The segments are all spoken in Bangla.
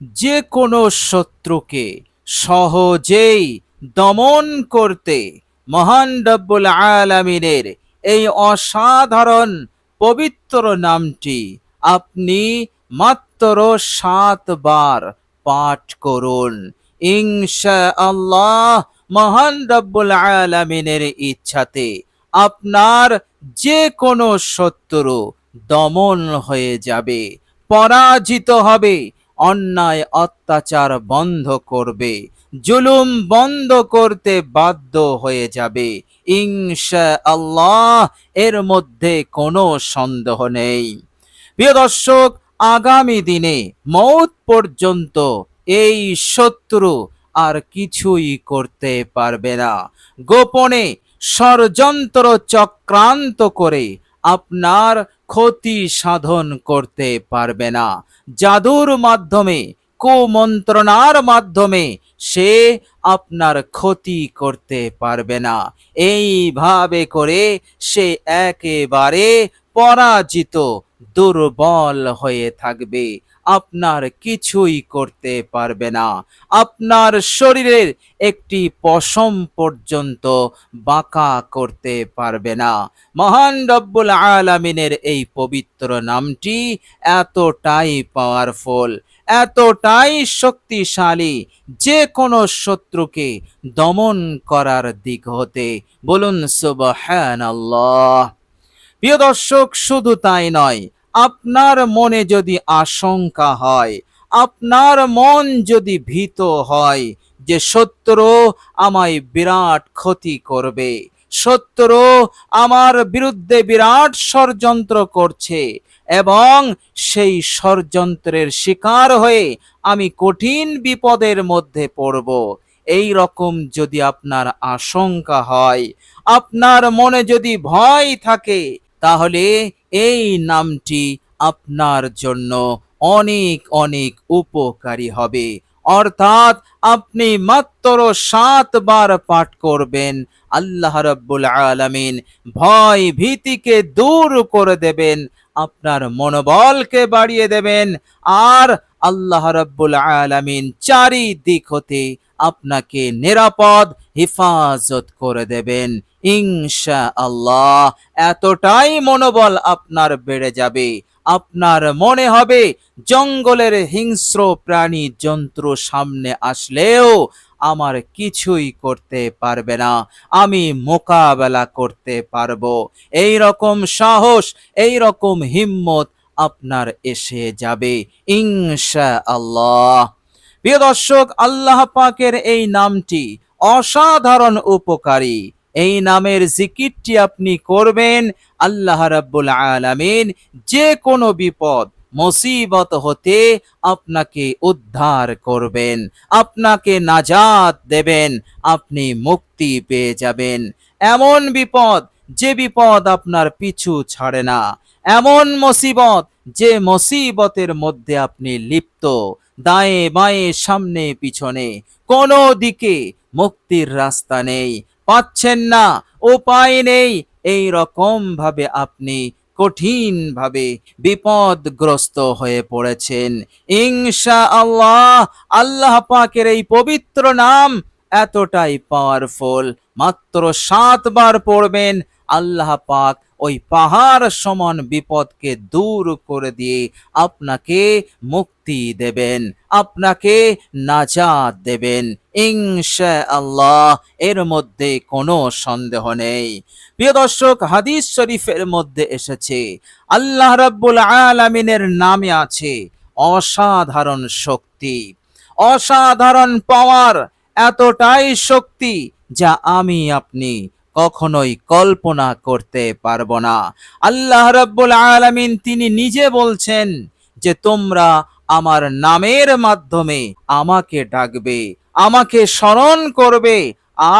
যে কোনো শত্রুকে সহজেই দমন করতে মহান রব্বুল আলামিনের এই অসাধারণ পবিত্র নামটি আপনি মাত্র 7 বার পাঠ করুন। ইনশাআল্লাহ মহান রব্বুল আলামিনের ইচ্ছাতে আপনার যে কোনো শত্রু দমন হয়ে যাবে, পরাজিত হবে, অন্যায় অত্যাচার বন্ধ করবে, জুলুম বন্ধ করতে বাধ্য হয়ে যাবে ইনশাআল্লাহ। এর মধ্যে কোনো সন্দেহ নেই। প্রিয় দর্শক, আগামী দিনে মৌত পর্যন্ত এই শত্রু আর কিছুই করতে পারবে না। গোপনে ষড়যন্ত্র চক্রান্ত করে আপনার ক্ষতি সাধন করতে পারবে না। জাদুর মাধ্যমে, কুমন্ত্রণার মাধ্যমে সে আপনার ক্ষতি করতে পারবে না। এইভাবে করে সে একেবারে পরাজিত, দুর্বল হয়ে থাকবে, আপনার কিছুই করতে পারবে না। আপনার শরীরের একটি পশম পর্যন্ত বাঁকা করতে পারবে না। মহান রব্বুল আলামিনের এই পবিত্র নামটি এতটাই পাওয়ারফুল, এতটাই শক্তিশালী, যে কোনো শত্রুকে দমন করার দিক হতে বলুন সুবহানাল্লাহ। প্রিয় দর্শক, শুধু তাই নয়, আপনার মনে যদি আশঙ্কা হয়, আপনার মন যদি ভীত হয় যে শত্রু আমায় বিরাট ক্ষতি করবে, শত্রু আমার বিরুদ্ধে বিরাট ষড়যন্ত্র করছে এবং সেই ষড়যন্ত্রের শিকার হয়ে আমি কঠিন বিপদের মধ্যে পড়ব, এই রকম যদি আপনার আশঙ্কা হয়, আপনার মনে যদি ভয় থাকে, তাহলে এই নামটি আপনার জন্য অনেক অনেক উপকারী হবে। অর্থাৎ আপনি মাত্র 7 বার পাঠ করবেন, আল্লাহ রাব্বুল আলামিন ভয় ভীতিকে দূর করে দেবেন, আপনার মনোবলকে বাড়িয়ে দেবেন, আর আল্লাহ রাব্বুল আলামিন চারিদিক হতে আপনাকে নিরাপদ হেফাজত করে দেবেন ইনশাআল্লাহ। এতটাই মনোবল আপনার বেড়ে যাবে, আপনার মনে হবে জঙ্গলের হিংস্র প্রাণী জন্তু সামনে আসলেও আমার কিছুই করতে পারবে না, আমি মোকাবেলা করতে পারবো। এই রকম সাহস, এই রকম হিম্মত আপনার এসে যাবে ইনশাআল্লাহ। প্রিয় দর্শক, আল্লাহ পাকের এই নামটি অসাধারণ উপকারী। এই নামের জিকিরটি আপনি করবেন, আল্লাহ রাব্বুল আলামিন যে কোনো বিপদ মুসিবত হতে আপনাকে উদ্ধার করবেন, আপনাকে নাজাত দেবেন, আপনি মুক্তি পেয়ে যাবেন। এমন বিপদ, যে বিপদ আপনার পিছু ছাড়ে না, এমন মুসিবত, যে মুসিবতের মধ্যে আপনি লিপ্ত, দায়ে বাঁয়ে সামনে পিছনে কোনো দিকে মুক্তির রাস্তা নেই, পাচ্ছেন না, উপায় নেই, এই রকম ভাবে আপনি কঠিন ভাবে বিপদগ্রস্ত হয়ে পড়েছেন, ইনশাআল্লাহ আল্লাহ পাকের এই পবিত্র নাম এতটাই পাওয়ারফুল, মাত্র 7 বার পড়বেন, আল্লাহ পাক ওই পাহাড় সমান বিপদকে দূর করে দিয়ে আপনাকে মুক্তি দেবেন, আপনাকে নাজাত দেবেন ইনশাআল্লাহ। এর মধ্যে কোনো সন্দেহ নেই। প্রিয় দর্শক, হাদিস শরীফের মধ্যে এসেছে আল্লাহ রাব্বুল আলামিনের নামে আছে অসাধারণ শক্তি, অসাধারণ পাওয়ার, এতটাই শক্তি যা আমি আপনি কখনোই কল্পনা করতে পারবো না। আল্লাহ রাব্বুল আলামিন তিনি নিজে বলছেন যে তোমরা আমার নামের মাধ্যমে আমাকে ডাকবে, আমাকে স্মরণ করবে,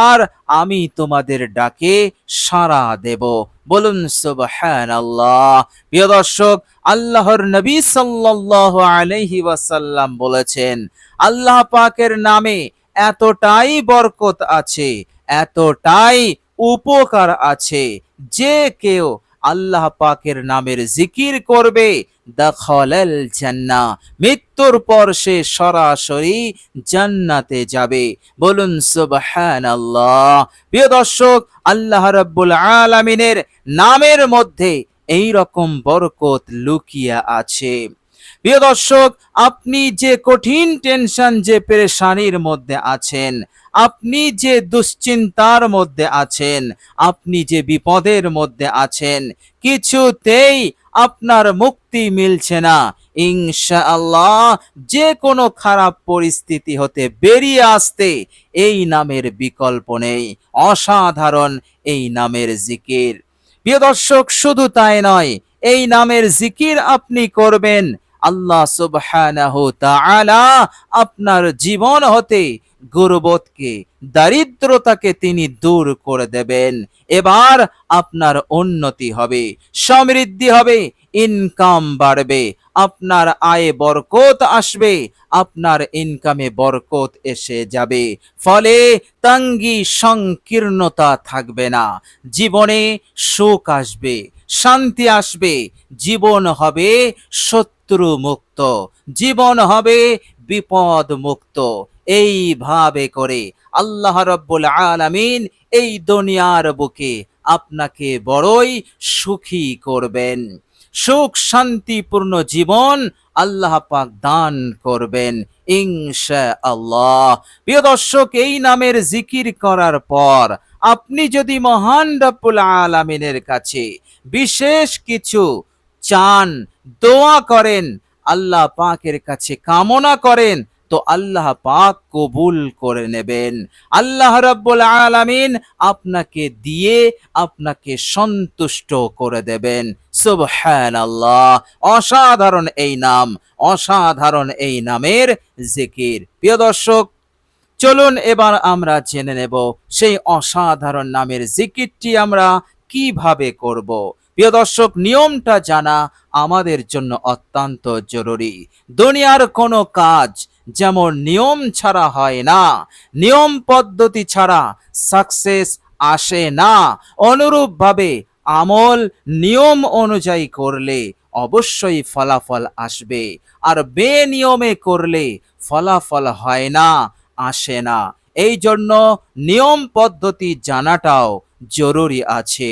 আর আমি তোমাদের ডাকে সাড়া দেব। বলুন সুবহানাল্লাহ। প্রিয় দর্শক, আল্লাহর নবী সাল্লাল্লাহু আলাইহি ওয়াসাল্লাম বলেছেন আল্লাহ পাকের নামে এতটাই বরকত আছে, এতটাই উপকার আছে, যে কেউ আল্লাহ পাকের নামের জিকির করবে, দাখালাল জান্নাহ, মৃত্যুর পর সে সরাসরি জান্নাতে যাবে। বলুন সুবহানাল্লাহ। প্রিয় দর্শক, আল্লাহ রাব্বুল আলামিনের নামের মধ্যে এই রকম বরকত লুকিয়ে আছে। প্রিয় দর্শক, আপনি যে কঠিন টেনশন, যে পেরেশানির মধ্যে আছেন, আপনি যে দুশ্চিন্তার মধ্যে আছেন, আপনি যে বিপদের মধ্যে আছেন, কিছুতেই আপনার মুক্তি মিলছে না, ইনশাআল্লাহ যে কোনো খারাপ পরিস্থিতি হতে বেরিয়ে আসতে এই নামের বিকল্প নেই। অসাধারণ এই নামের জিকির। প্রিয় দর্শক, শুধু তাই নয়, এই নামের জিকির আপনি করবেন, আল্লাহ সুবহানাহু তাআলা আপনার জীবন হতে গুরবতকে, দারিদ্রতাকে তিনি দূর করে দেবেন। এবার আপনার উন্নতি হবে, সমৃদ্ধি হবে, ইনকাম বাড়বে, আপনার আয়ে বরকত আসবে, আপনার ইনকামে বরকত এসে যাবে। ফলে তঙ্গি সংকীর্ণতা থাকবে না, জীবনে সুখ আসবে, শান্তি আসবে, জীবন হবে শত্রু মুক্ত, জীবন হবে বিপদ মুক্ত। এইভাবে করে আল্লাহ রাব্বুল আলামিন এই দুনিয়ার বুকে আপনাকে বড়ই সুখী করবেন, সুখ শান্তিপূর্ণ জীবন আল্লাহ পাক দান করবেন ইনশাআল্লাহ। প্রিয় দর্শক, এই নামের জিকির করার পর আপনি যদি মহান রব্বুল আলামিনের কাছে বিশেষ কিছু চান, দোয়া করেন, আল্লাহ পাকের কাছে কামনা করেন, তো আল্লাহ পাক কবুল করে নেবেন। আল্লাহ রাব্বুল আলামিন আপনাকে দিয়ে আপনাকে সন্তুষ্ট করে দেবেন। সুবহানাল্লাহ। অসাধারণ এই নাম, অসাধারণ এই নামের জিকির। প্রিয় দর্শক, চলুন এবার আমরা জেনে নেব সেই অসাধারণ নামের জিকিরটি আমরা কিভাবে করব। প্রিয় দর্শক, নিয়মটা জানা আমাদের জন্য অত্যন্ত জরুরি। দুনিয়ার কোনো কাজ যেমন নিয়ম ছাড়া হয় না, নিয়ম পদ্ধতি ছাড়া সাকসেস আসে না, অনুরূপভাবে আমল নিয়ম অনুযায়ী করলে অবশ্যই ফলাফল আসবে, আর বেনিয়মে করলে ফলাফল হয় না, আসে না। এই জন্য নিয়ম পদ্ধতি জানাটাও জরুরি আছে।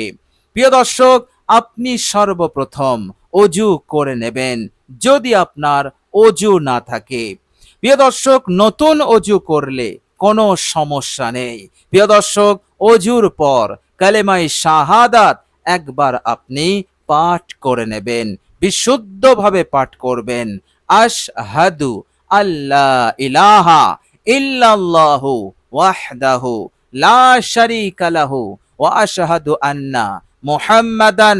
প্রিয় দর্শক, আপনি সর্বপ্রথম অজু করে নেবেন, যদি আপনার অজু না থাকে। প্রিয় দর্শক, নতুন অজু করলে কোনো সমস্যা নেই। প্রিয় দর্শক, অজুর পর কালেমায়ে শাহাদাত একবার আপনি পাঠ করে নেবেন, বিশুদ্ধভাবে পাঠ করবেন। আশহাদু আল্লা ইলাহা ইল্লাল্লাহু ওয়াহদাহু লা শারীকা লাহু ওয়া আশহাদু আন্না মুহাম্মাদান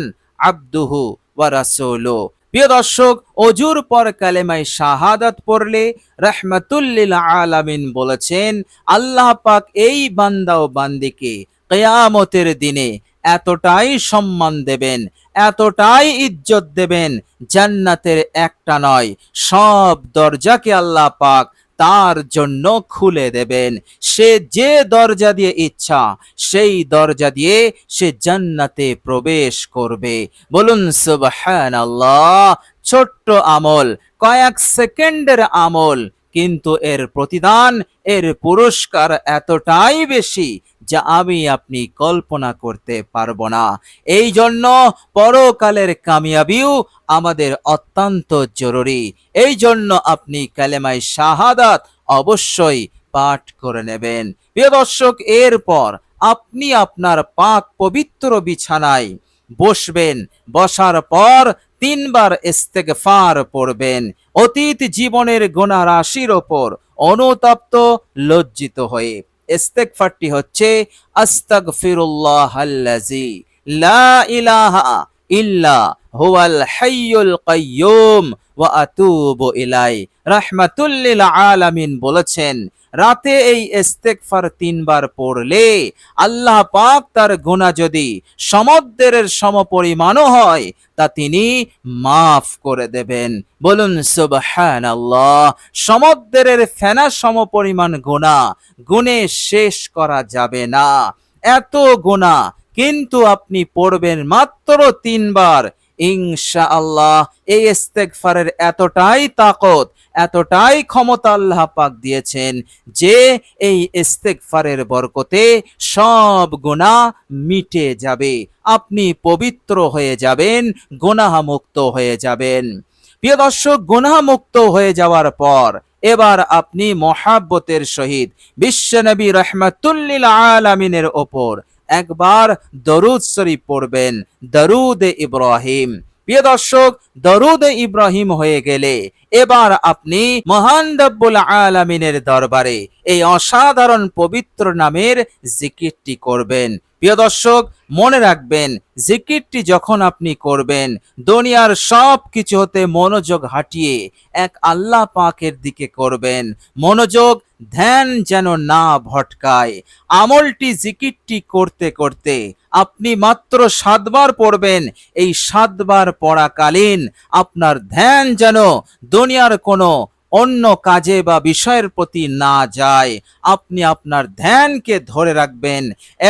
আবদুহু ওয়া রাসূলুহু। প্রিয় দর্শক, অজুর পর কালেমায়ে শাহাদাত পড়লে রাহমাতুল লিল আলামিন বলেছেন, আল্লাহ পাক এই বান্দা ও বান্দিকে কিয়ামতের দিনে এতটাই সম্মান দেবেন, এতটাই ইজ্জত দেবেন, জান্নাতের একটা নয় সব দরজাকে আল্লাহ পাক তার জন্য খুলে দেবেন। সে যে দরজা দিয়ে ইচ্ছা সেই দরজা দিয়ে সে জান্নাতে প্রবেশ করবে। বলুন সুবহানাল্লাহ। ছোট্ট আমল, কয়েক সেকেন্ডের আমল, কিন্তু এর প্রতিদান, এর পুরস্কার এতটাই বেশি যা আমি আপনি কল্পনা করতে পারবো না। এই জন্য পরকালের কামিয়াবিও আমাদের অত্যন্ত জরুরি। এই জন্য আপনি কালেমায়ে শাহাদাত অবশ্যই পাঠ করে নেবেন। প্রিয় দর্শক, এরপর আপনি আপনার পাক পবিত্র বিছানায় বসবেন, বসার পর 3 বার ইস্তেগফার পড়বেন, অতীত জীবনের গুনাহ রাশির ওপর অনুতপ্ত লজ্জিত হয়ে। ইস্তেগফারটি হচ্ছে আস্তাগফিরুল্লাহাল্লাযী লা ইলাহা ইল্লা হুয়াল হাইয়ুল কাইয়্যুম ওয়া আতুবু ইলাই। রাহমাতুল লিল আলামিন বলেছেন, রাতে এই ইস্তেগফার 3 বার পড়লে আল্লাহ পাক তার গুনাহ যদি সমুদ্রের সমপরিমাণও হয় তা তিনি মাফ করে দেবেন। বলুন সুবহানাল্লাহ। সমুদ্রের ফেনা সমপরিমাণ গুনাহ গুনে শেষ করা যাবে না, এত গুনাহ কিন্তু আপনি পড়বেন মাত্র 3 বার। ইনশাআল্লাহ এই ইস্তেগফারের এতটাই তাকত, এতটাই ক্ষমতা আল্লাহ পাক দিয়েছেন যে এই ইস্তেগফারের বরকতে সব গুনাহ মিটে যাবে, আপনি পবিত্র হয়ে যাবেন, গুনাহ মুক্ত হয়ে যাবেন। প্রিয় দর্শক, গুনাহ মুক্ত হয়ে যাওয়ার পর এবার আপনি মহাব্বতের সহিত বিশ্বনবী রহমাতুল্লিল আলামিনের ওপর একবার দরুদ শরীফ পড়বেন, দরুদ ইব্রাহিম। প্রিয় দর্শক, দরুদ ইব্রাহিম হয়ে গেলে এবার আপনি মহান রব্বুল আলামিনের দরবারে এই অসাধারণ পবিত্র নামের জিকিরটি করবেন। প্রিয় দর্শক, মনে রাখবেন, জিকিরটি যখন আপনি করবেন দুনিয়ার সব কিছু হতে মনোযোগ হাটিয়ে এক আল্লাহ পাকের দিকে করবেন। মনোযোগ ধ্যান যেন না ভটকায়। আমলটি জিকিরটি করতে করতে আপনি মাত্র 7 বার পড়বেন। এই 7 বার পড়াকালীন আপনার ধ্যান যেন দুনিয়ার কোনো অন্য কাজে বা বিষয়ের প্রতি না যায়। আপনি আপনার ধ্যানকে ধরে রাখবেন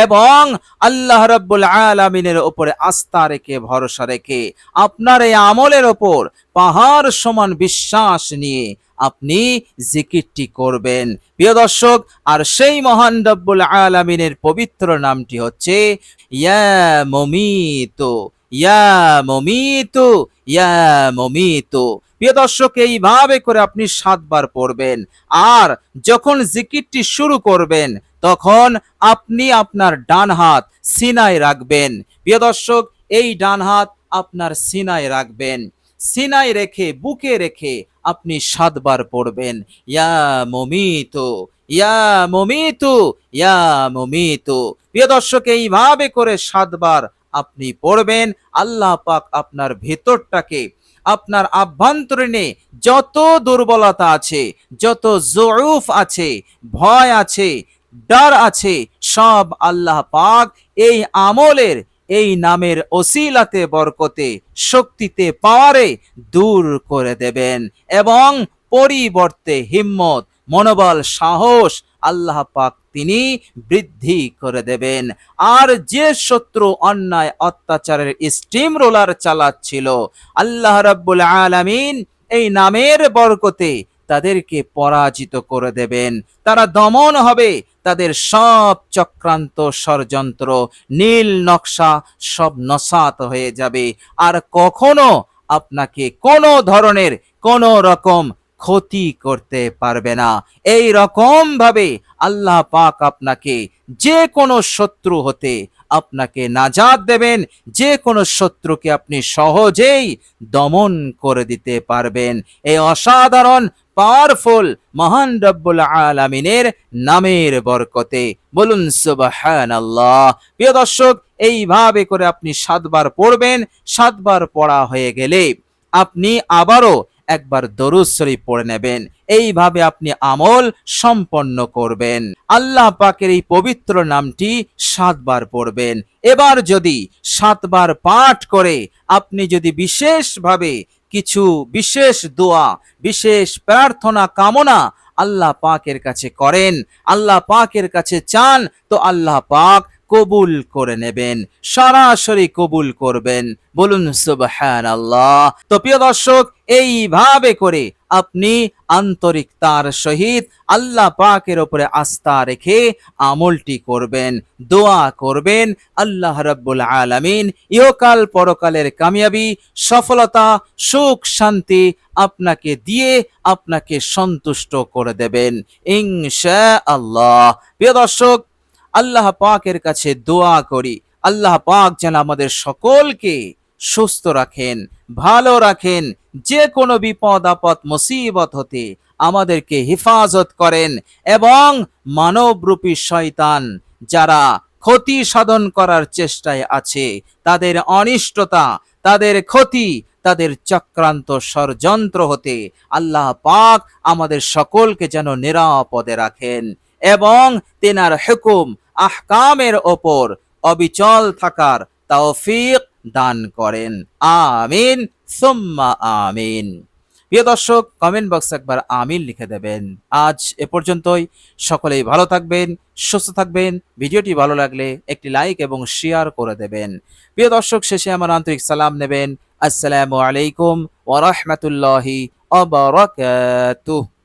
এবং আল্লাহ রাব্বুল আলামিনের উপরে আস্থা রেখে, ভরসা রেখে, আপনার এই আমলের ওপর পাহাড় সমান বিশ্বাস নিয়ে আপনি জিকিরটি করবেন। প্রিয় দর্শক, আর সেই মহান রব্বুল আলামিনের পবিত্র নামটি হচ্ছে ইয়া মুমিতু, ইয়া মুমিতু, ইয়া মুমিতু। প্রিয় দর্শক, এইভাবে করে আপনি 7 বার পড়বেন। আর যখন জিকিরটি শুরু করবেন তখন আপনি আপনার ডান হাত সিনায় রাখবেন। প্রিয় দর্শক, এই ডান হাত আপনার সিনায় রাখবেন। সিনায় রেখে, বুকে রেখে আপনি 7 বার পড়বেন, ইয়া মুমিতু, ইয়া মুমিতু, ইয়া মুমিতু। প্রিয় দর্শক, এইভাবে করে 7 বার আপনি পড়বেন। আল্লাহ পাক আপনার ভেতরটাকে, আপনার আভ্যন্তরীণে যত দুর্বলতা আছে, যত জউফ আছে, ভয় আছে, ডর আছে, সব আল্লাহ পাক এই আমলের, এই নামের ওসিলাতে, বরকতে, শক্তিতে, পাওয়ারে দূর করে দেবেন এবং পরিবর্তে হিম্মত, মনোবল, সাহস আল্লাহ পাক তিনি বৃদ্ধি করে দেবেন। আর যে শত্রু অন্যায় অত্যাচারের স্টিম রোলার চালাচ্ছিল, আল্লাহ রাব্বুল আলামিন এই নামের বরকতে তাদেরকে পরাজিত করে দেবেন। তারা দমন হবে, তাদের সব চক্রান্ত, ষড়যন্ত্র, নীল নকশা সব নসাত হয়ে যাবে। আর কখনো আপনাকে কোনো ধরনের কোনো রকম ক্ষতি করতে পারবে না। এই রকম ভাবে আল্লাহ পাক আপনাকে যে কোনো শত্রু হতে আপনাকে নাজাত দেবেন, যে কোনো শত্রুকে আপনি সহজেই দমন করে দিতে পারবেন এই অসাধারণ পাওয়ারফুল মহান রব্বুল আলামিনের নামের বরকতে। বলুন সুবহানাল্লাহ। প্রিয় দর্শক, এইভাবে করে আপনি 7 বার পড়বেন। 7 বার পড়া হয়ে গেলে আপনি আবারও একবার দরুদ শরীফ পড়ে নেবেন। এইভাবে আপনি আমল সম্পন্ন করবেন। আল্লাহ পাকের এই পবিত্র নামটি 7 বার পড়বেন। এবার যদি 7 বার পাঠ করে আপনি যদি বিশেষভাবে কিছু বিশেষ দোয়া, বিশেষ প্রার্থনা, কামনা আল্লাহ পাকের কাছে করেন, আল্লাহ পাকের কাছে চান, তো আল্লাহ পাক কবুল করে নেবেন, সরাসরি কবুল করবেন। বলুন সুবহানাল্লাহ। তো প্রিয় দর্শক, এইভাবে করে আপনি আন্তরিকতার সহিত আল্লাহ পাকের উপরে আস্থা রেখে আমলটি করবেন, দোয়া করবেন। আল্লাহ রাব্বুল আলামিন ইহকাল পরকালের কামিয়াবি, সফলতা, সুখ, শান্তি আপনাকে দিয়ে আপনাকে সন্তুষ্ট করে দেবেন ইনশাআল্লাহ। প্রিয় দর্শক, আল্লাহ পাকের কাছে দোয়া করি, আল্লাহ পাক যেন আমাদের সকলকে সুস্থ রাখেন, ভালো রাখেন, যে কোনো বিপদ আপদ মুসিবত হতে আমাদেরকে হেফাজত করেন এবং মানবরূপী শয়তান যারা ক্ষতি সাধন করার চেষ্টায় আছে, তাদের অনিষ্টতা, তাদের ক্ষতি, তাদের চক্রান্ত, ষড়যন্ত্র হতে আল্লাহ পাক আমাদের সকলকে যেন নিরাপদে রাখেন এবং তেনার হুকুম আহকামের ওপর অবিচল থাকার তৌফিক দান করেন। আমিন সুম্মা আমিন। প্রিয় দর্শক, কমেন্ট বক্সে একবার আমিন লিখে দেবেন। আজ এ পর্যন্তই। সকলেই ভালো থাকবেন, সুস্থ থাকবেন। ভিডিওটি ভালো লাগলে একটি লাইক এবং শেয়ার করে দেবেন। প্রিয় দর্শক, শেষে আমার আন্তরিক সালাম নেবেন। আসসালামু আলাইকুম ওয়া রাহমাতুল্লাহি ওয়া বারাকাতুহু।